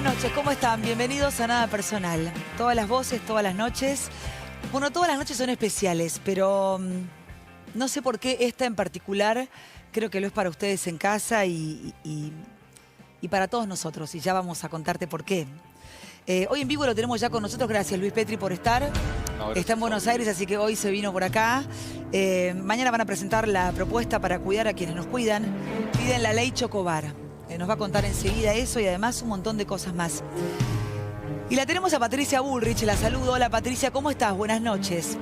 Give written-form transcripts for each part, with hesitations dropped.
noches, ¿cómo están? Bienvenidos a Nada Personal. Todas las voces, todas las noches. Bueno, todas las noches son especiales, pero no sé por qué esta en particular, creo que lo es para ustedes en casa y para todos nosotros. Y ya vamos a contarte por qué. Hoy en vivo lo tenemos ya con nosotros. Gracias, Luis Petri, por estar. Está en Buenos Aires, así que hoy se vino por acá. Mañana van a presentar la propuesta para cuidar a quienes nos cuidan. Piden la ley Chocobar. Nos va a contar enseguida eso y además un montón de cosas más. Y la tenemos a Patricia Bullrich, la saludo. Hola Patricia, ¿cómo estás? Buenas noches.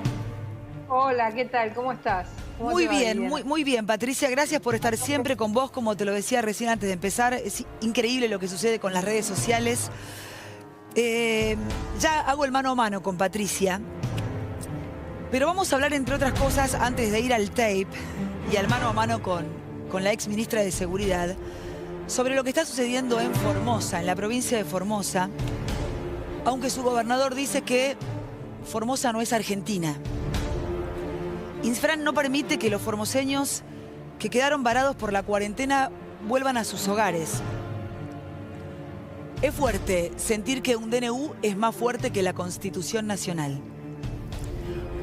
Hola, ¿qué tal? ¿Cómo estás? Muy bien, muy bien, Patricia. Gracias por estar siempre con vos, como te lo decía recién antes de empezar. Es increíble lo que sucede con las redes sociales. Ya hago el mano a mano con Patricia. Pero vamos a hablar, entre otras cosas, antes de ir al tape y al mano a mano con la ex ministra de Seguridad, sobre lo que está sucediendo en Formosa, en la provincia de Formosa, aunque su gobernador dice que Formosa no es Argentina. Infran no permite que los formoseños que quedaron varados por la cuarentena vuelvan a sus hogares. Es fuerte sentir que un DNU es más fuerte que la Constitución Nacional.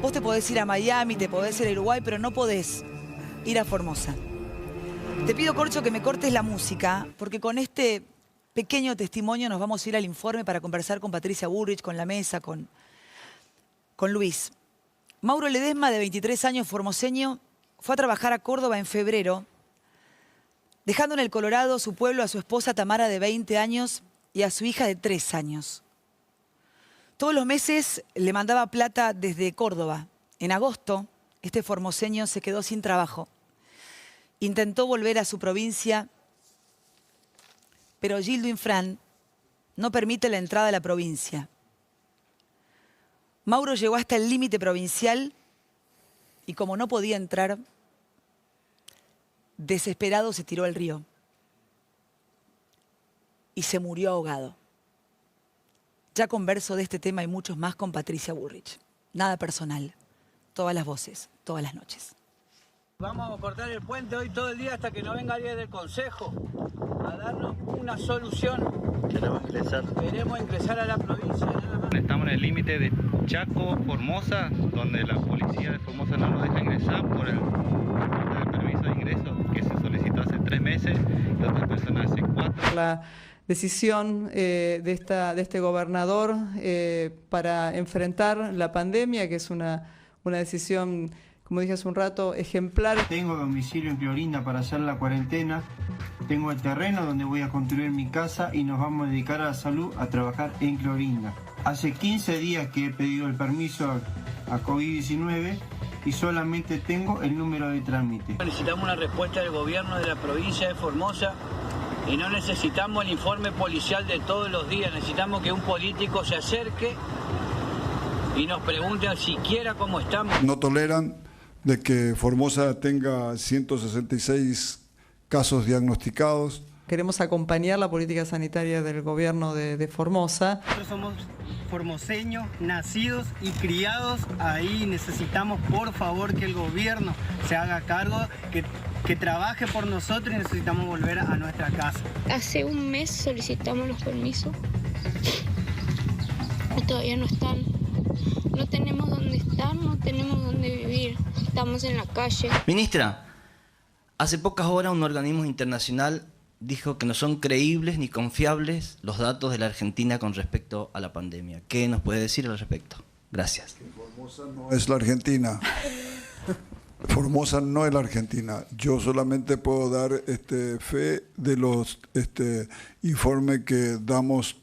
Vos te podés ir a Miami, te podés ir a Uruguay, pero no podés ir a Formosa. Te pido, Corcho, que me cortes la música, porque con este pequeño testimonio nos vamos a ir al informe para conversar con Patricia Bullrich, con la mesa, con Luis. Mauro Ledesma, de 23 años, formoseño, fue a trabajar a Córdoba en febrero, dejando en el Colorado su pueblo a su esposa Tamara, de 20 años, y a su hija de 3 años. Todos los meses le mandaba plata desde Córdoba. En agosto, este formoseño se quedó sin trabajo. Intentó volver a su provincia, pero Gildo Infran no permite la entrada a la provincia. Mauro llegó hasta el límite provincial y, como no podía entrar, desesperado se tiró al río y se murió ahogado. Ya converso de este tema y muchos más con Patricia Bullrich. Nada personal, todas las voces, todas las noches. Vamos a cortar el puente hoy todo el día hasta que no venga alguien del Consejo a darnos una solución. Queremos ingresar a la provincia. Estamos en el límite de Chaco, Formosa, donde la policía de Formosa no nos deja ingresar por el permiso de ingreso que se solicitó hace 3 meses y otras personas hace 4. La decisión de este gobernador para enfrentar la pandemia, que es una decisión, como dije hace un rato, ejemplar. Tengo domicilio en Clorinda para hacer la cuarentena, tengo el terreno donde voy a construir mi casa y nos vamos a dedicar a la salud a trabajar en Clorinda. Hace 15 días que he pedido el permiso a COVID-19 y solamente tengo el número de trámite. Necesitamos una respuesta del gobierno de la provincia de Formosa y no necesitamos el informe policial de todos los días, necesitamos que un político se acerque y nos pregunte siquiera cómo estamos. No toleran de que Formosa tenga 166 casos diagnosticados. Queremos acompañar la política sanitaria del gobierno de Formosa. Nosotros somos formoseños, nacidos y criados ahí. Necesitamos, por favor, que el gobierno se haga cargo, que trabaje por nosotros y necesitamos volver a nuestra casa. Hace un mes solicitamos los permisos y todavía no están. No tenemos dónde estar, no tenemos dónde vivir. Estamos en la calle. Ministra, hace pocas horas un organismo internacional dijo que no son creíbles ni confiables los datos de la Argentina con respecto a la pandemia. ¿Qué nos puede decir al respecto? Gracias. Formosa no es la Argentina. Formosa no es la Argentina. Yo solamente puedo dar fe de los informes que damos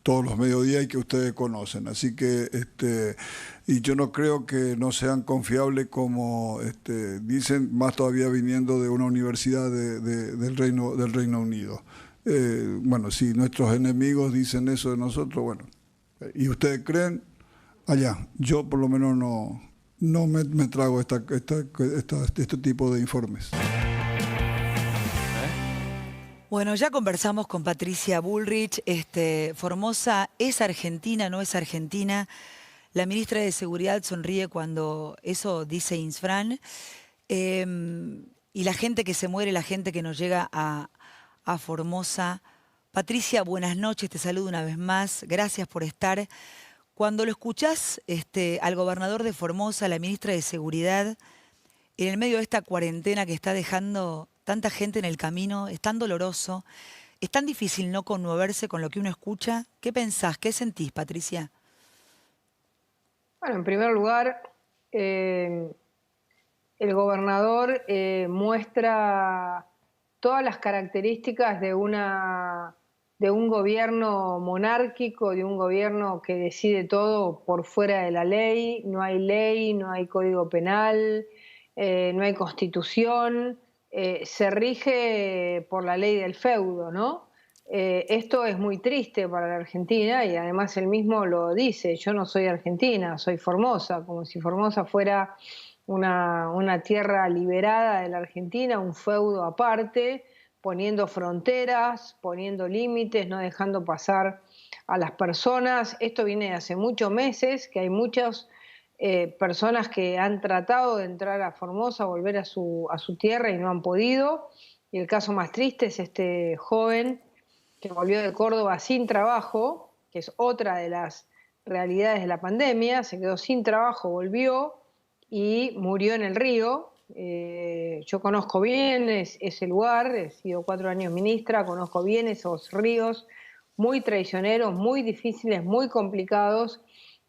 todos los mediodías y que ustedes conocen. Así que y yo no creo que no sean confiables como dicen, más todavía viniendo de una universidad del Reino Unido. Bueno, si nuestros enemigos dicen eso de nosotros, bueno, y ustedes creen, allá. Yo por lo menos no me trago este tipo de informes. Bueno, ya conversamos con Patricia Bullrich. Formosa es Argentina, no es Argentina. La ministra de Seguridad sonríe cuando eso dice Infran. Y la gente que se muere, la gente que nos llega a Formosa Patricia, buenas noches, te saludo una vez más, gracias por estar. Cuando lo escuchás al gobernador de Formosa, a la ministra de Seguridad, en el medio de esta cuarentena que está dejando tanta gente en el camino, es tan doloroso, es tan difícil no conmoverse con lo que uno escucha. ¿Qué pensás, qué sentís, Patricia? Bueno, en primer lugar, el gobernador muestra todas las características de un gobierno monárquico, de un gobierno que decide todo por fuera de la ley, no hay código penal, no hay constitución, se rige por la ley del feudo, ¿no? Esto es muy triste para la Argentina y además él mismo lo dice, yo no soy Argentina, soy Formosa, como si Formosa fuera una tierra liberada de la Argentina, un feudo aparte, poniendo fronteras, poniendo límites, no dejando pasar a las personas. Esto viene de hace muchos meses, que hay muchas personas que han tratado de entrar a Formosa, volver a su tierra y no han podido. Y el caso más triste es este joven que volvió de Córdoba sin trabajo, que es otra de las realidades de la pandemia, se quedó sin trabajo, volvió y murió en el río. Yo conozco bien ese lugar, he sido 4 años ministra, conozco bien esos ríos muy traicioneros, muy difíciles, muy complicados,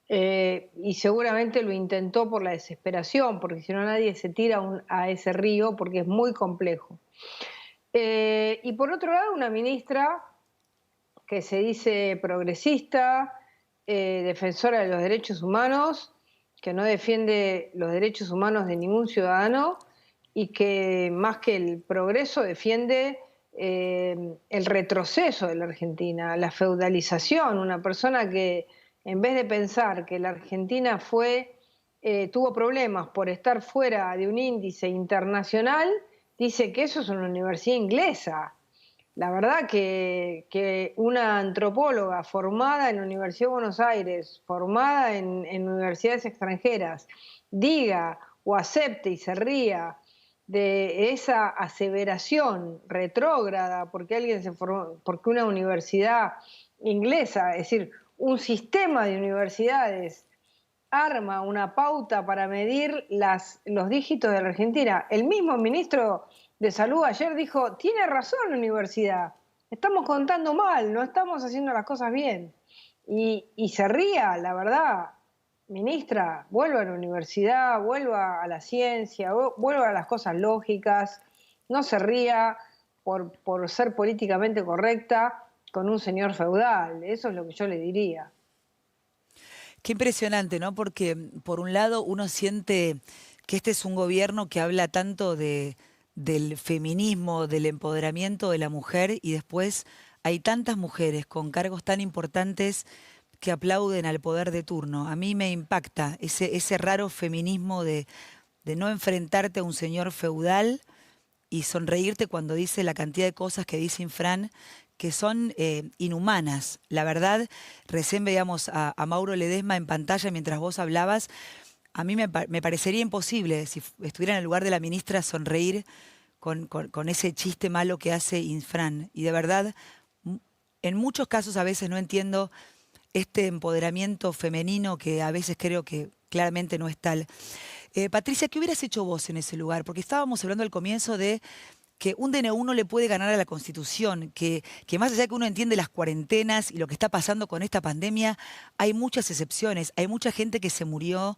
y seguramente lo intentó por la desesperación, porque si no nadie se tira a ese río porque es muy complejo. Y por otro lado, una ministra que se dice progresista, defensora de los derechos humanos, que no defiende los derechos humanos de ningún ciudadano y que más que el progreso defiende el retroceso de la Argentina, la feudalización, una persona que en vez de pensar que la Argentina tuvo problemas por estar fuera de un índice internacional, dice que eso es una universidad inglesa. La verdad que una antropóloga formada en la Universidad de Buenos Aires, formada en universidades extranjeras, diga o acepte y se ría de esa aseveración retrógrada porque porque una universidad inglesa, es decir, un sistema de universidades arma una pauta para medir los dígitos de la Argentina. El mismo ministro de Salud ayer dijo, tiene razón la universidad, estamos contando mal, no estamos haciendo las cosas bien. Y se ría, la verdad, ministra, vuelva a la universidad, vuelva a la ciencia, vuelva a las cosas lógicas, no se ría por ser políticamente correcta con un señor feudal, eso es lo que yo le diría. Qué impresionante, ¿no? Porque por un lado uno siente que este es un gobierno que habla tanto del feminismo, del empoderamiento de la mujer, y después hay tantas mujeres con cargos tan importantes que aplauden al poder de turno. A mí me impacta ese raro feminismo de no enfrentarte a un señor feudal y sonreírte cuando dice la cantidad de cosas que dice Infran, que son inhumanas. La verdad, recién veíamos a Mauro Ledesma en pantalla mientras vos hablabas. A mí me parecería imposible, si estuviera en el lugar de la ministra, sonreír con ese chiste malo que hace Infran. Y de verdad, en muchos casos a veces no entiendo este empoderamiento femenino que a veces creo que claramente no es tal. Patricia, ¿qué hubieras hecho vos en ese lugar? Porque estábamos hablando al comienzo de que un DNU no le puede ganar a la Constitución, que más allá de que uno entiende las cuarentenas y lo que está pasando con esta pandemia, hay muchas excepciones, hay mucha gente que se murió,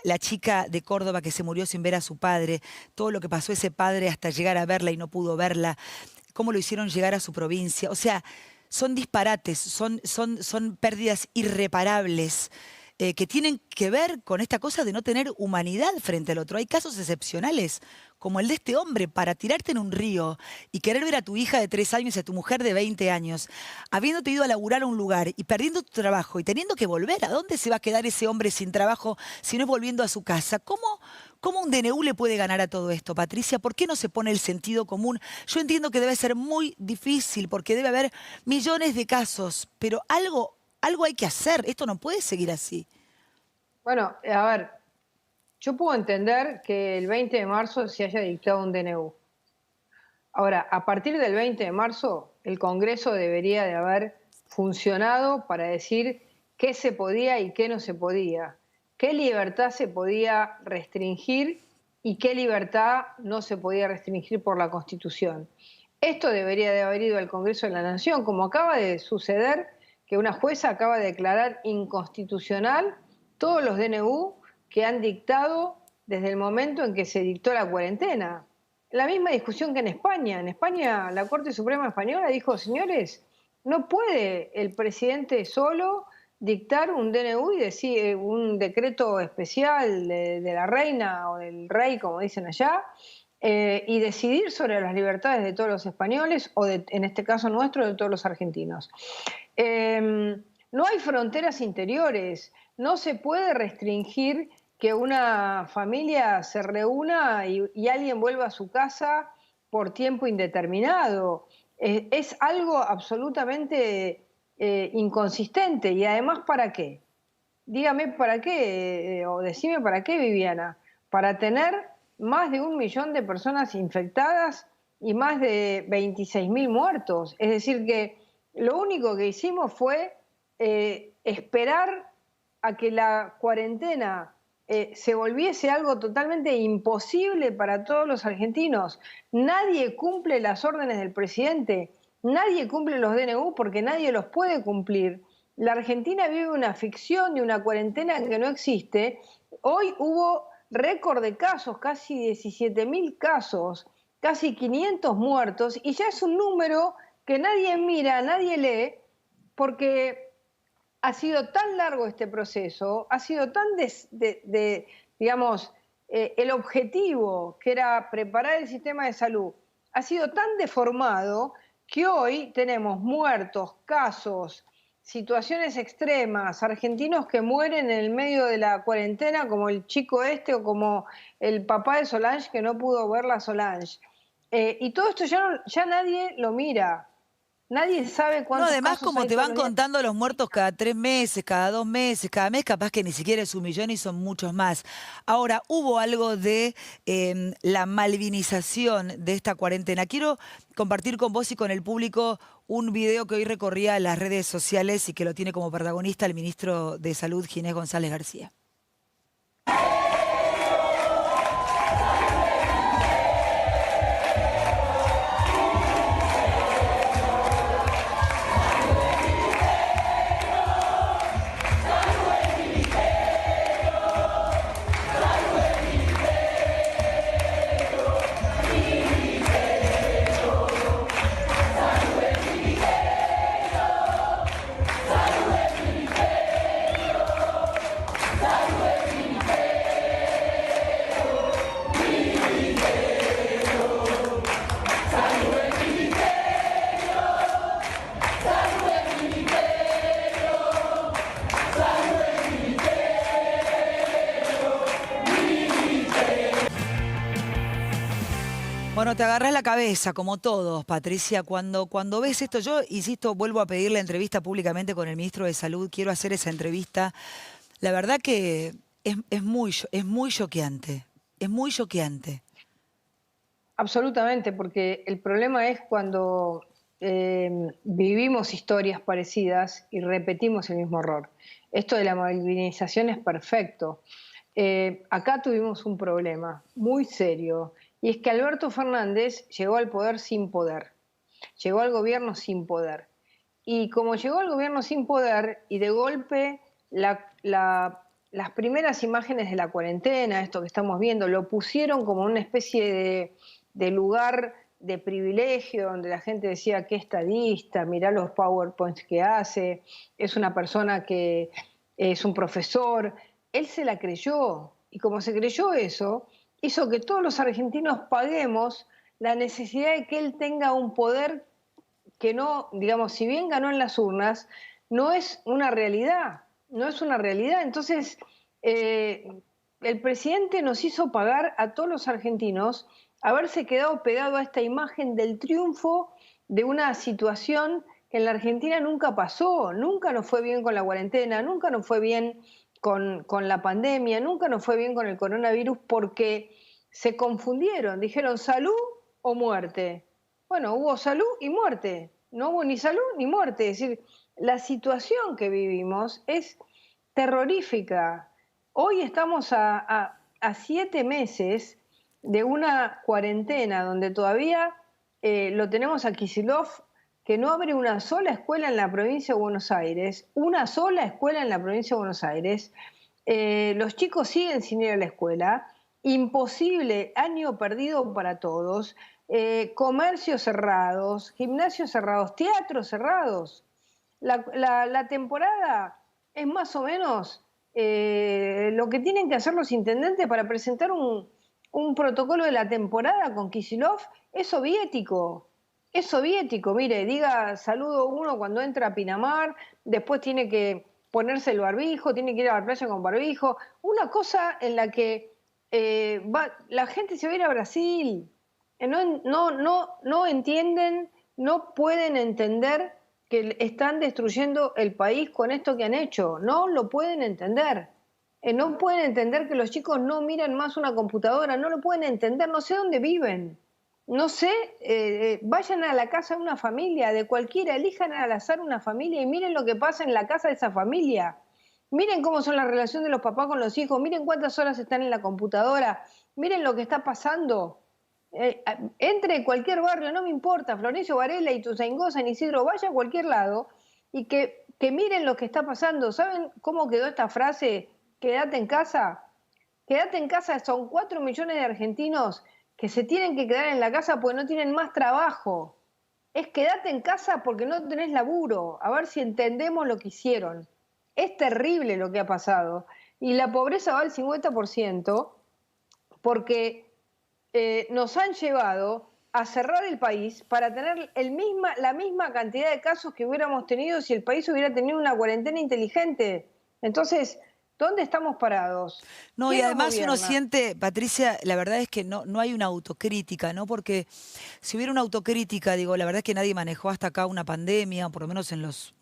la chica de Córdoba que se murió sin ver a su padre, todo lo que pasó ese padre hasta llegar a verla y no pudo verla, cómo lo hicieron llegar a su provincia, o sea, son disparates, son pérdidas irreparables, que tienen que ver con esta cosa de no tener humanidad frente al otro. Hay casos excepcionales, como el de este hombre, para tirarte en un río y querer ver a tu hija de 3 años y a tu mujer de 20 años, habiéndote ido a laburar a un lugar y perdiendo tu trabajo y teniendo que volver. ¿A dónde se va a quedar ese hombre sin trabajo si no es volviendo a su casa? ¿Cómo un DNU le puede ganar a todo esto, Patricia? ¿Por qué no se pone el sentido común? Yo entiendo que debe ser muy difícil porque debe haber millones de casos, pero algo hay que hacer. Esto no puede seguir así. Bueno, a ver, yo puedo entender que el 20 de marzo se haya dictado un DNU. Ahora, a partir del 20 de marzo, el Congreso debería de haber funcionado para decir qué se podía y qué no se podía, qué libertad se podía restringir y qué libertad no se podía restringir por la Constitución. Esto debería de haber ido al Congreso de la Nación, como acaba de suceder que una jueza acaba de declarar inconstitucional todos los DNU que han dictado desde el momento en que se dictó la cuarentena. La misma discusión que en España. En España la Corte Suprema Española dijo, señores, no puede el presidente solo dictar un DNU y decir un decreto especial de la reina o del rey, como dicen allá, y decidir sobre las libertades de todos los españoles o, en este caso nuestro, de todos los argentinos. No hay fronteras interiores, no se puede restringir que una familia se reúna y alguien vuelva a su casa por tiempo indeterminado. Es algo absolutamente inconsistente. Y además, ¿para qué? Dígame para qué, o decime para qué, Viviana. Para tener más de 1 millón de personas infectadas y más de 26.000 muertos. Es decir, que lo único que hicimos fue esperar a que la cuarentena se volviese algo totalmente imposible para todos los argentinos. Nadie cumple las órdenes del presidente, nadie cumple los DNU porque nadie los puede cumplir. La Argentina vive una ficción de una cuarentena que no existe. Hoy hubo récord de casos, casi 17.000 casos, casi 500 muertos, y ya es un número que nadie mira, nadie lee, porque ha sido tan largo este proceso, ha sido tan, digamos, el objetivo que era preparar el sistema de salud, ha sido tan deformado que hoy tenemos muertos, casos, situaciones extremas, argentinos que mueren en el medio de la cuarentena, como el chico este o como el papá de Solange que no pudo verla a Solange. Y todo esto ya nadie lo mira. Nadie sabe cuántos No, además casos como hay te todos van los días. contando los muertos cada 3 meses, cada 2 meses, cada mes, capaz que ni siquiera es 1 millón y son muchos más. Ahora, hubo algo de la malvinización de esta cuarentena. Quiero compartir con vos y con el público un video que hoy recorría las redes sociales y que lo tiene como protagonista el ministro de Salud, Ginés González García. Bueno, te agarrás la cabeza, como todos, Patricia, cuando ves esto. Yo, insisto, vuelvo a pedir la entrevista públicamente con el ministro de Salud. Quiero hacer esa entrevista. La verdad que es muy choqueante. Es muy choqueante. Absolutamente, porque el problema es cuando vivimos historias parecidas y repetimos el mismo error. Esto de la malvinización es perfecto. Acá tuvimos un problema muy serio, y es que Alberto Fernández llegó al poder sin poder, llegó al gobierno sin poder. Y como llegó al gobierno sin poder, y de golpe las primeras imágenes de la cuarentena, esto que estamos viendo, lo pusieron como una especie de lugar de privilegio, donde la gente decía qué estadista, mirá los PowerPoints que hace, es una persona que es un profesor. Él se la creyó, y como se creyó eso, hizo que todos los argentinos paguemos la necesidad de que él tenga un poder que no, digamos, si bien ganó en las urnas, no es una realidad, no es una realidad. Entonces, el presidente nos hizo pagar a todos los argentinos haberse quedado pegado a esta imagen del triunfo de una situación que en la Argentina nunca pasó, nunca nos fue bien con la cuarentena, nunca nos fue bien con la pandemia, nunca nos fue bien con el coronavirus, porque se confundieron, dijeron salud o muerte. Bueno, hubo salud y muerte, no hubo ni salud ni muerte. Es decir, la situación que vivimos es terrorífica. Hoy estamos a 7 meses de una cuarentena donde todavía lo tenemos a Kicillof, que no abre una sola escuela en la provincia de Buenos Aires, una sola escuela en la provincia de Buenos Aires. Los chicos siguen sin ir a la escuela, imposible, año perdido para todos, comercios cerrados, gimnasios cerrados, teatros cerrados. La temporada es más o menos lo que tienen que hacer los intendentes para presentar un protocolo de la temporada con Kicillof. Es soviético. Es soviético, mire, diga saludo uno cuando entra a Pinamar, después tiene que ponerse el barbijo, tiene que ir a la playa con barbijo. Una cosa en la que la gente se va a ir a Brasil. No entienden, no pueden entender que están destruyendo el país con esto que han hecho. No lo pueden entender. No pueden entender que los chicos no miran más una computadora, no lo pueden entender, no sé dónde viven. No sé, vayan a la casa de una familia, de cualquiera, elijan al azar una familia y miren lo que pasa en la casa de esa familia. Miren cómo son las relaciones de los papás con los hijos, miren cuántas horas están en la computadora, miren lo que está pasando. Entre cualquier barrio, no me importa, Florencio Varela, Ituzaingó, San Isidro, vaya a cualquier lado y que miren lo que está pasando. ¿Saben cómo quedó esta frase? Quédate en casa. Quédate en casa, son 4 millones de argentinos que se tienen que quedar en la casa porque no tienen más trabajo. Es quédate en casa porque no tenés laburo. A ver si entendemos lo que hicieron. Es terrible lo que ha pasado. Y la pobreza va al 50% porque nos han llevado a cerrar el país para tener la misma cantidad de casos que hubiéramos tenido si el país hubiera tenido una cuarentena inteligente. Entonces, ¿dónde estamos parados? No, y además uno siente, Patricia, la verdad es que no hay una autocrítica, ¿no? Porque si hubiera una autocrítica, digo, la verdad es que nadie manejó hasta acá una pandemia, por lo menos en los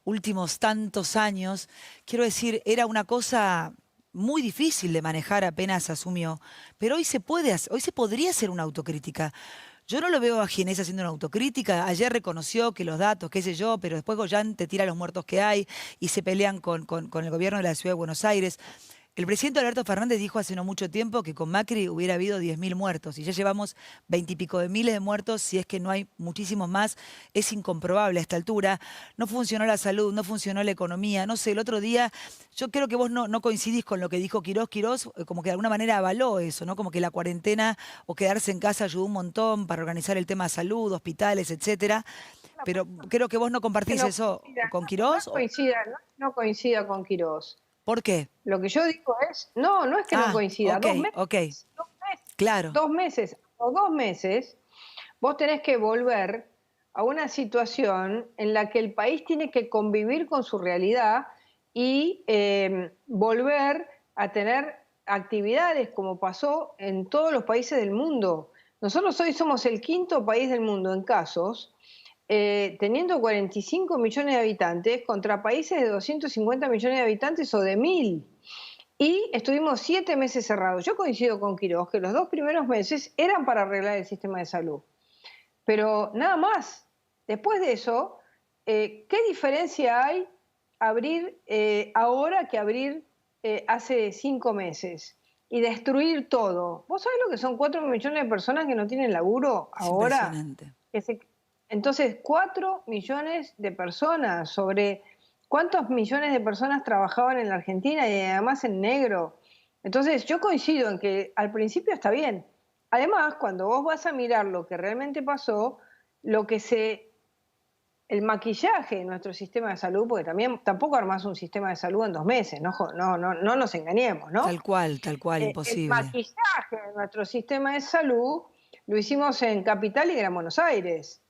últimos tantos años. Quiero decir, era una cosa muy difícil de manejar apenas asumió, pero hoy se podría hacer una autocrítica. Yo no lo veo a Ginés haciendo una autocrítica. Ayer reconoció que los datos, qué sé yo, pero después Goyán te tira los muertos que hay y se pelean con el gobierno de la Ciudad de Buenos Aires. El presidente Alberto Fernández dijo hace no mucho tiempo que con Macri hubiera habido 10.000 muertos y ya llevamos 20 y pico de miles de muertos, si es que no hay muchísimos más. Es incomprobable a esta altura. No funcionó la salud, no funcionó la economía. No sé, el otro día, yo creo que vos no coincidís con lo que dijo Quirós. Quirós como que de alguna manera avaló eso, ¿no? Como que la cuarentena o quedarse en casa ayudó un montón para organizar el tema de salud, hospitales, etcétera. Pero creo que vos no compartís eso con Quirós. No coincida con Quirós. ¿Por qué? Lo que yo digo es, no es que no coincida. Okay, 2 meses, claro. 2 meses o 2 meses, vos tenés que volver a una situación en la que el país tiene que convivir con su realidad y volver a tener actividades como pasó en todos los países del mundo. Nosotros hoy somos el 5º país del mundo en casos, teniendo 45 millones de habitantes contra países de 250 millones de habitantes o de 1.000. Y estuvimos 7 meses cerrados. Yo coincido con Quirós que los 2 primeros meses eran para arreglar el sistema de salud. Pero nada más. Después de eso, ¿qué diferencia hay abrir ahora que abrir hace 5 meses? Y destruir todo. ¿Vos sabés lo que son 4 millones de personas que no tienen laburo ahora? Impresionante. Entonces, 4 millones de personas, sobre cuántos millones de personas trabajaban en la Argentina y además en negro. Entonces, yo coincido en que al principio está bien. Además, cuando vos vas a mirar lo que realmente pasó, el maquillaje de nuestro sistema de salud, porque tampoco armás un sistema de salud en 2 meses, no nos engañemos, ¿no? Tal cual, imposible. El maquillaje de nuestro sistema de salud lo hicimos en Capital y Gran Buenos Aires.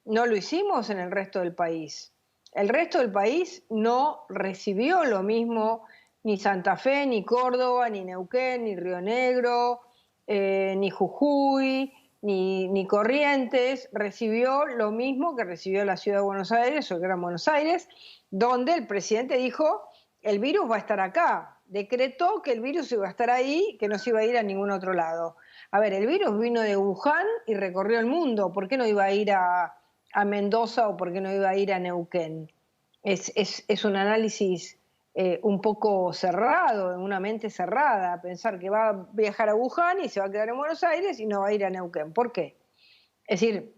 No lo hicimos en el resto del país. El resto del país no recibió lo mismo, ni Santa Fe, ni Córdoba, ni Neuquén, ni Río Negro, ni Jujuy, ni Corrientes. Recibió lo mismo que recibió la Ciudad de Buenos Aires o el Gran Buenos Aires, donde el presidente dijo, el virus va a estar acá. Decretó que el virus iba a estar ahí, que no se iba a ir a ningún otro lado. A ver, el virus vino de Wuhan y recorrió el mundo. ¿Por qué no iba a ir a Mendoza o por qué no iba a ir a Neuquén? Es un análisis un poco cerrado, una mente cerrada, pensar que va a viajar a Wuhan y se va a quedar en Buenos Aires y no va a ir a Neuquén. ¿Por qué? Es decir,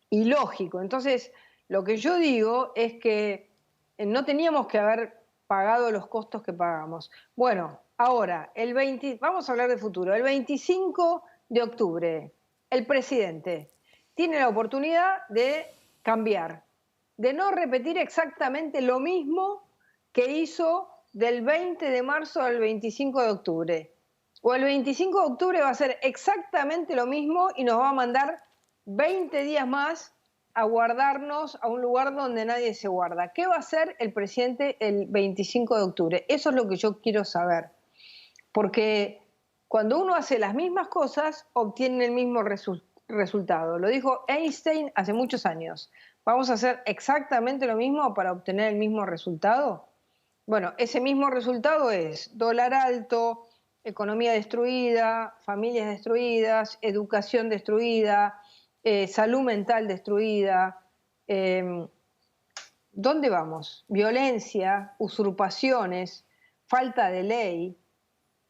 ilógico. Entonces, lo que yo digo es que no teníamos que haber pagado los costos que pagamos. Bueno, ahora, vamos a hablar de futuro. El 25 de octubre, el presidente tiene la oportunidad de cambiar, de no repetir exactamente lo mismo que hizo del 20 de marzo al 25 de octubre. O el 25 de octubre va a ser exactamente lo mismo y nos va a mandar 20 días más a guardarnos a un lugar donde nadie se guarda. ¿Qué va a hacer el presidente el 25 de octubre? Eso es lo que yo quiero saber. Porque cuando uno hace las mismas cosas, obtiene el mismo resultado. Lo dijo Einstein hace muchos años. ¿Vamos a hacer exactamente lo mismo para obtener el mismo resultado? Bueno, ese mismo resultado es dólar alto, economía destruida, familias destruidas, educación destruida, salud mental destruida. ¿Dónde vamos? Violencia, usurpaciones, falta de ley.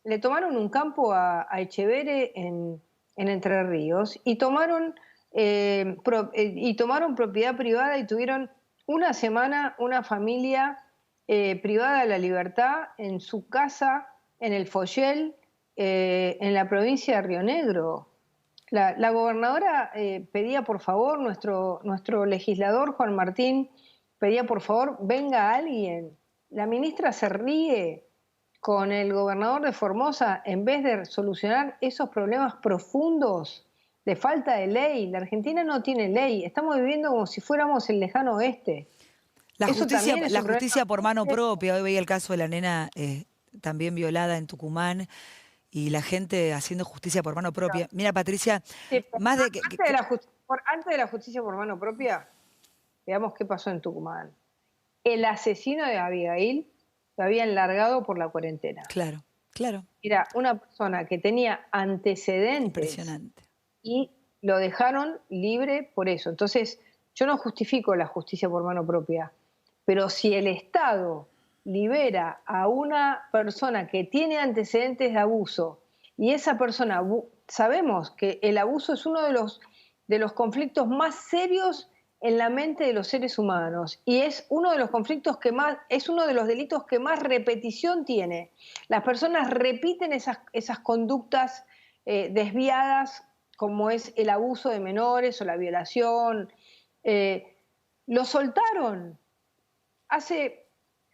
Le tomaron un campo a Echeverre en Entre Ríos y tomaron propiedad privada y tuvieron una semana una familia privada de la libertad en su casa, en el Follel, en la provincia de Río Negro. La gobernadora pedía por favor, nuestro legislador Juan Martín pedía por favor, venga alguien. La ministra se ríe con el gobernador de Formosa en vez de solucionar esos problemas profundos de falta de ley. La Argentina no tiene ley, estamos viviendo como si fuéramos el lejano oeste. La justicia por mano propia. Hoy veía el caso de la nena también violada en Tucumán y la gente haciendo justicia por mano propia. Mira, Patricia, sí, más de antes de la justicia por mano propia, veamos qué pasó en Tucumán. El asesino de Abigail lo habían largado por la cuarentena. Claro, claro. Era una persona que tenía antecedentes. Impresionante. Y lo dejaron libre por eso. Entonces, yo no justifico la justicia por mano propia, pero si el Estado libera a una persona que tiene antecedentes de abuso y esa persona, sabemos que el abuso es uno de los conflictos más serios en la mente de los seres humanos y es uno de los conflictos es uno de los delitos que más repetición tiene. Las personas repiten esas conductas desviadas, como es el abuso de menores o la violación. Lo soltaron.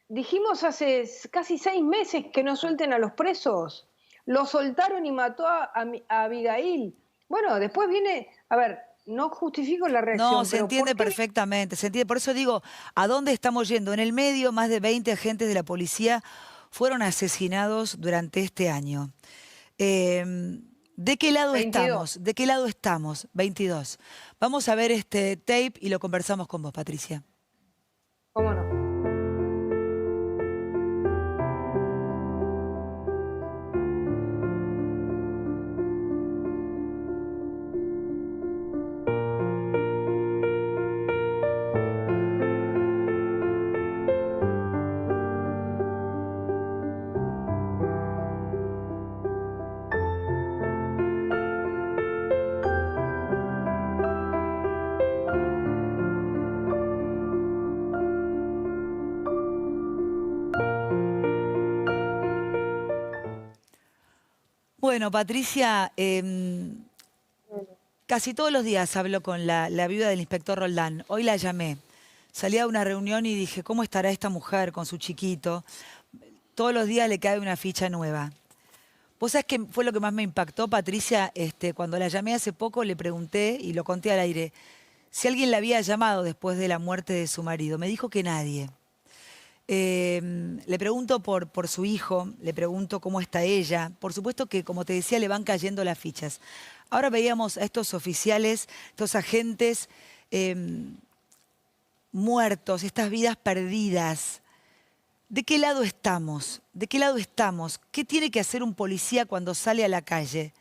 Dijimos hace casi 6 meses que no suelten a los presos. Lo soltaron y mató a Abigail. Bueno, después viene, a ver, no justifico la reacción. No, se entiende perfectamente, se entiende. Por eso digo, ¿a dónde estamos yendo? En el medio, más de 20 agentes de la policía fueron asesinados durante este año. ¿De qué lado 22. estamos? ¿De qué lado estamos? 22. Vamos a ver este tape y lo conversamos con vos, Patricia. ¿Cómo no? Bueno, Patricia, casi todos los días hablo con la viuda del inspector Roldán. Hoy la llamé. Salí a una reunión y dije, ¿cómo estará esta mujer con su chiquito? Todos los días le cae una ficha nueva. ¿Vos sabés qué fue lo que más me impactó, Patricia? Cuando la llamé hace poco le pregunté, y lo conté al aire, si alguien la había llamado después de la muerte de su marido. Me dijo que nadie. Le pregunto por su hijo, le pregunto cómo está ella. Por supuesto que, como te decía, le van cayendo las fichas. Ahora veíamos a estos oficiales, estos agentes muertos, estas vidas perdidas. ¿De qué lado estamos? ¿De qué lado estamos? ¿Qué tiene que hacer un policía cuando sale a la calle?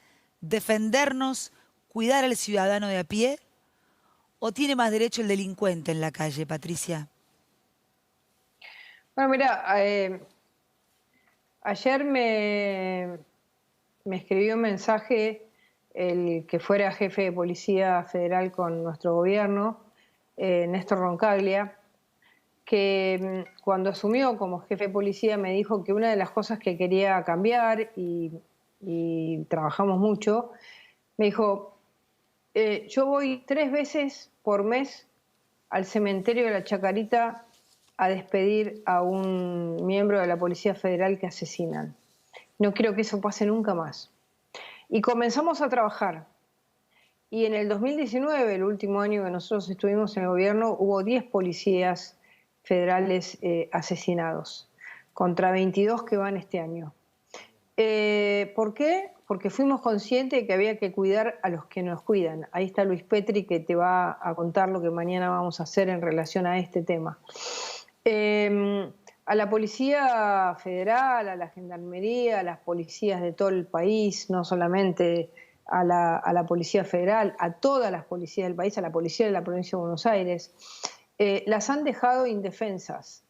defendernos, cuidar al ciudadano de a pie? ¿O tiene más derecho el delincuente en la calle, Patricia? Bueno, mira, ayer me escribió un mensaje el que fuera jefe de Policía Federal con nuestro gobierno, Néstor Roncaglia, que cuando asumió como jefe de policía me dijo que una de las cosas que quería cambiar, y trabajamos mucho, me dijo, yo voy 3 veces por mes al cementerio de la Chacarita a despedir a un miembro de la Policía Federal que asesinan. No quiero que eso pase nunca más. Y comenzamos a trabajar. Y en el 2019, el último año que nosotros estuvimos en el gobierno, hubo 10 policías federales asesinados, contra 22 que van este año. ¿Por qué? Porque fuimos conscientes de que había que cuidar a los que nos cuidan. Ahí está Luis Petri, que te va a contar lo que mañana vamos a hacer en relación a este tema. A la Policía Federal, a la Gendarmería, a las policías de todo el país, no solamente a la Policía Federal, a todas las policías del país, a la Policía de la Provincia de Buenos Aires, las han dejado indefensas,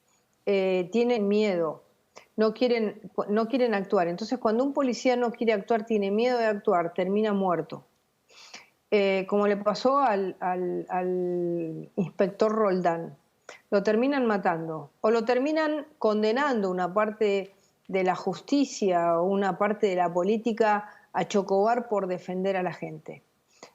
tienen miedo, no quieren actuar. Entonces, cuando un policía no quiere actuar, tiene miedo de actuar, termina muerto. Como le pasó al inspector Roldán. Lo terminan matando o lo terminan condenando una parte de la justicia o una parte de la política a chocobar por defender a la gente.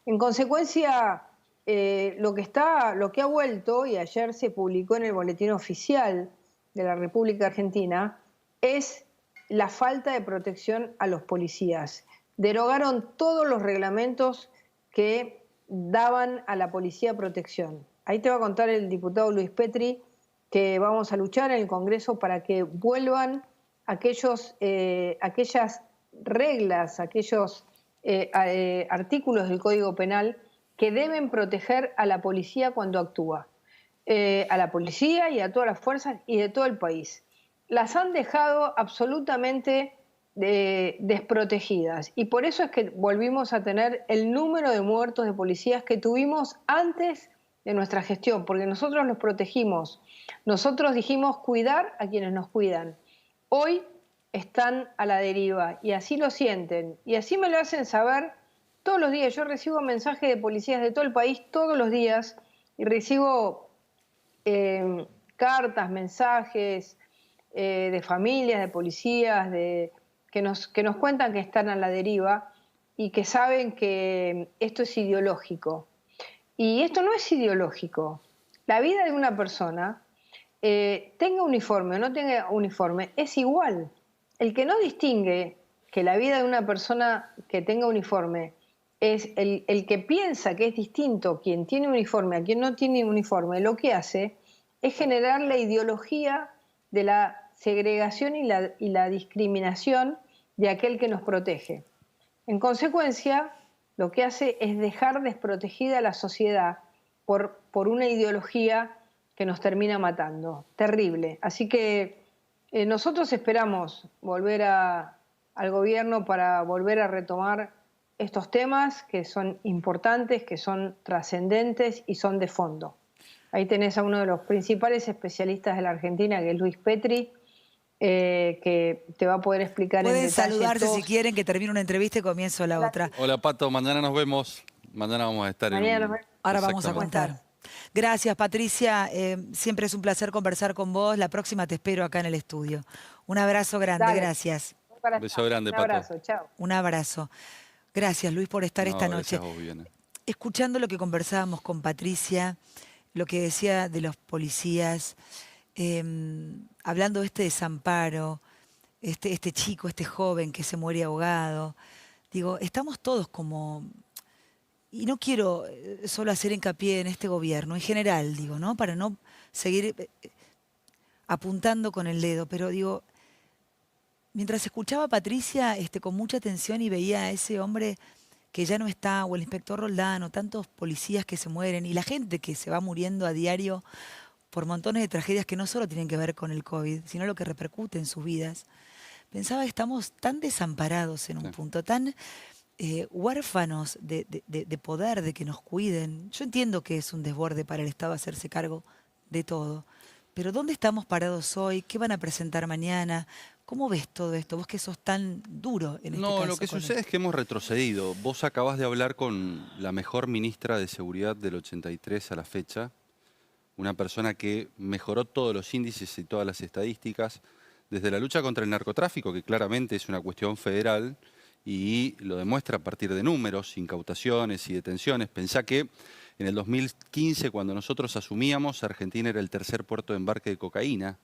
En consecuencia, lo que ha vuelto, y ayer se publicó en el Boletín Oficial de la República Argentina, es la falta de protección a los policías. Derogaron todos los reglamentos que daban a la policía protección. Ahí te va a contar el diputado Luis Petri que vamos a luchar en el Congreso para que vuelvan aquellas reglas, aquellos artículos del Código Penal que deben proteger a la policía cuando actúa. A la policía y a todas las fuerzas y de todo el país. Las han dejado absolutamente desprotegidas y por eso es que volvimos a tener el número de muertos de policías que tuvimos antes de nuestra gestión, porque nosotros los protegimos, nosotros dijimos cuidar a quienes nos cuidan. Hoy están a la deriva y así lo sienten y así me lo hacen saber todos los días. Yo recibo mensajes de policías de todo el país todos los días y recibo cartas, mensajes de familias, de policías, que nos cuentan que están a la deriva y que saben que esto es ideológico. Y esto no es ideológico. La vida de una persona, tenga uniforme o no tenga uniforme, es igual. El que no distingue que la vida de una persona que tenga uniforme es el que piensa que es distinto quien tiene uniforme a quien no tiene uniforme, lo que hace es generar la ideología de la segregación y la discriminación de aquel que nos protege. En consecuencia, lo que hace es dejar desprotegida a la sociedad por una ideología que nos termina matando. Terrible. Así que nosotros esperamos volver al gobierno para volver a retomar estos temas que son importantes, que son trascendentes y son de fondo. Ahí tenés a uno de los principales especialistas de la Argentina, que es Luis Petri, que te va a poder explicar en detalle. Pueden saludarse si quieren, que termine una entrevista y comienzo la otra. Hola, Pato, mañana nos vemos. Mañana vamos a estar Ahora vamos a contar. Gracias, Patricia. Siempre es un placer conversar con vos. La próxima te espero acá en el estudio. Un abrazo grande, Dale. Gracias. Un beso grande, Pato. Un abrazo, chao. Un abrazo. Gracias, Luis, por estar esta noche. Gracias a vos, Viviana. Escuchando lo que conversábamos con Patricia, lo que decía de los policías, hablando de este desamparo, este chico, este joven que se muere ahogado, digo, estamos todos como... Y no quiero solo hacer hincapié en este gobierno, en general, digo, ¿no? Para no seguir apuntando con el dedo, pero digo, mientras escuchaba a Patricia con mucha atención y veía a ese hombre que ya no está, o el inspector Roldán, o tantos policías que se mueren, y la gente que se va muriendo a diario por montones de tragedias que no solo tienen que ver con el COVID, sino lo que repercute en sus vidas, pensaba que estamos tan desamparados en un punto, tan huérfanos de poder, de que nos cuiden. Yo entiendo que es un desborde para el Estado hacerse cargo de todo, pero ¿dónde estamos parados hoy? ¿Qué van a presentar mañana? ¿Cómo ves todo esto? Vos que sos tan duro en este caso. No, lo que sucede es que hemos retrocedido. Vos acabás de hablar con la mejor ministra de Seguridad del 83 a la fecha, una persona que mejoró todos los índices y todas las estadísticas, desde la lucha contra el narcotráfico, que claramente es una cuestión federal, y lo demuestra a partir de números, incautaciones y detenciones. Pensá que en el 2015, cuando nosotros asumíamos, Argentina era el tercer puerto de embarque de cocaína.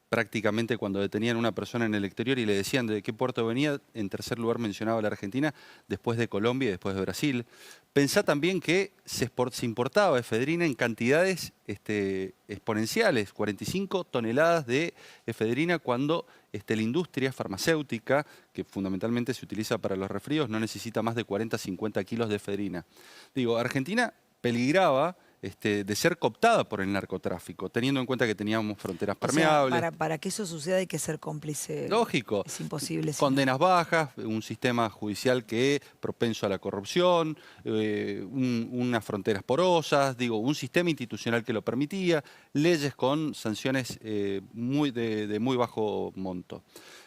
Prácticamente cuando detenían a una persona en el exterior y le decían de qué puerto venía, en tercer lugar mencionaba la Argentina, después de Colombia y después de Brasil. Pensá también que se importaba efedrina en cantidades exponenciales, 45 toneladas de efedrina cuando la industria farmacéutica, que fundamentalmente se utiliza para los resfríos, no necesita más de 40-50 kilos de efedrina. Digo, Argentina peligraba de ser cooptada por el narcotráfico, teniendo en cuenta que teníamos fronteras permeables. O sea, para que eso suceda hay que ser cómplice. Lógico. Es imposible. Condenas bajas, un sistema judicial que es propenso a la corrupción, unas fronteras porosas, digo, un sistema institucional que lo permitía, leyes con sanciones de muy bajo monto.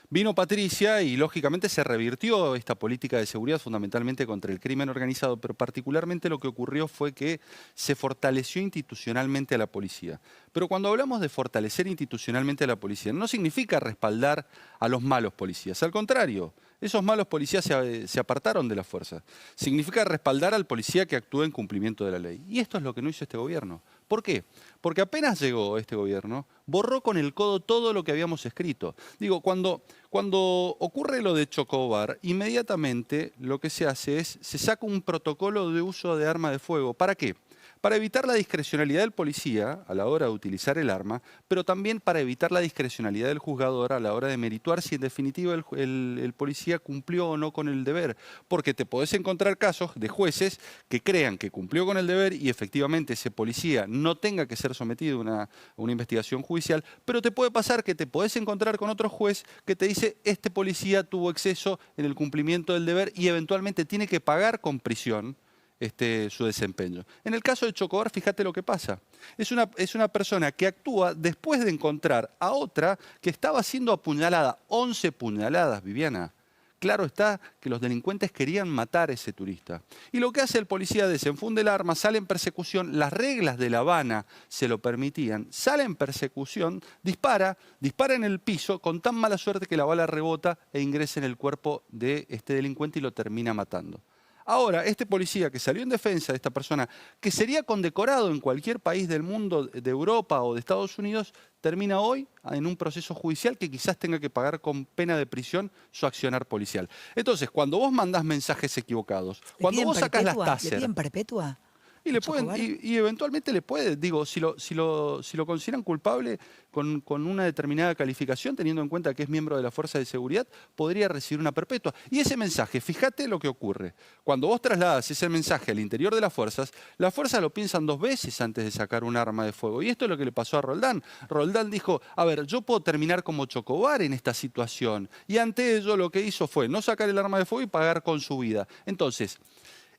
Vino Patricia y lógicamente se revirtió esta política de seguridad fundamentalmente contra el crimen organizado, pero particularmente lo que ocurrió fue que se fortaleció institucionalmente a la policía. Pero cuando hablamos de fortalecer institucionalmente a la policía, no significa respaldar a los malos policías, al contrario. Esos malos policías se apartaron de las fuerzas. Significa respaldar al policía que actúa en cumplimiento de la ley. Y esto es lo que no hizo este gobierno. ¿Por qué? Porque apenas llegó este gobierno, borró con el codo todo lo que habíamos escrito. Digo, cuando ocurre lo de Chocobar, inmediatamente lo que se hace es, se saca un protocolo de uso de arma de fuego. ¿Para qué? Para evitar la discrecionalidad del policía a la hora de utilizar el arma, pero también para evitar la discrecionalidad del juzgador a la hora de merituar si en definitiva el policía cumplió o no con el deber. Porque te podés encontrar casos de jueces que crean que cumplió con el deber y efectivamente ese policía no tenga que ser sometido a una investigación judicial, pero te puede pasar que te podés encontrar con otro juez que te dice este policía tuvo exceso en el cumplimiento del deber y eventualmente tiene que pagar con prisión su desempeño. En el caso de Chocobar, fíjate lo que pasa. Es una persona que actúa después de encontrar a otra que estaba siendo apuñalada. 11 puñaladas, Viviana. Claro está que los delincuentes querían matar a ese turista. Y lo que hace el policía, desenfunde el arma, sale en persecución, las reglas de La Habana se lo permitían, sale en persecución, dispara en el piso con tan mala suerte que la bala rebota e ingresa en el cuerpo de este delincuente y lo termina matando. Ahora, este policía que salió en defensa de esta persona, que sería condecorado en cualquier país del mundo, de Europa o de Estados Unidos, termina hoy en un proceso judicial que quizás tenga que pagar con pena de prisión su accionar policial. Entonces, cuando vos mandás mensajes equivocados, cuando vos sacás las taser... ¿Le piden perpetua? Y eventualmente le puede, digo, si lo consideran culpable con una determinada calificación, teniendo en cuenta que es miembro de la fuerza de seguridad, podría recibir una perpetua. Y ese mensaje, fíjate lo que ocurre. Cuando vos trasladas ese mensaje al interior de las fuerzas lo piensan 2 veces antes de sacar un arma de fuego. Y esto es lo que le pasó a Roldán. Roldán dijo, a ver, yo puedo terminar como Chocobar en esta situación. Y ante ello lo que hizo fue no sacar el arma de fuego y pagar con su vida. Entonces,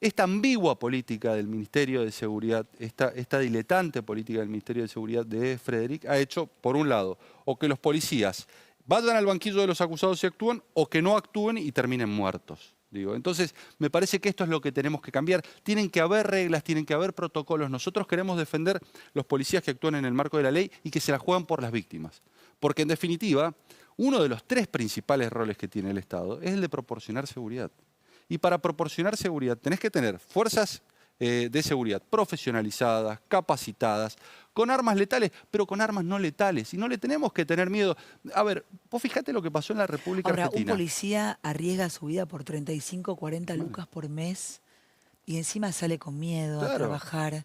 esta ambigua política del Ministerio de Seguridad, esta diletante política del Ministerio de Seguridad de Frederick ha hecho, por un lado, o que los policías vayan al banquillo de los acusados y actúen, o que no actúen y terminen muertos. Entonces, me parece que esto es lo que tenemos que cambiar. Tienen que haber reglas, tienen que haber protocolos. Nosotros queremos defender los policías que actúan en el marco de la ley y que se la juegan por las víctimas. Porque, en definitiva, uno de los 3 principales roles que tiene el Estado es el de proporcionar seguridad. Y para proporcionar seguridad tenés que tener fuerzas de seguridad profesionalizadas, capacitadas, con armas letales, pero con armas no letales. Y no le tenemos que tener miedo. A ver, vos fíjate lo que pasó en la República Argentina. Un policía arriesga su vida por 35, 40 lucas por mes y encima sale con miedo a trabajar.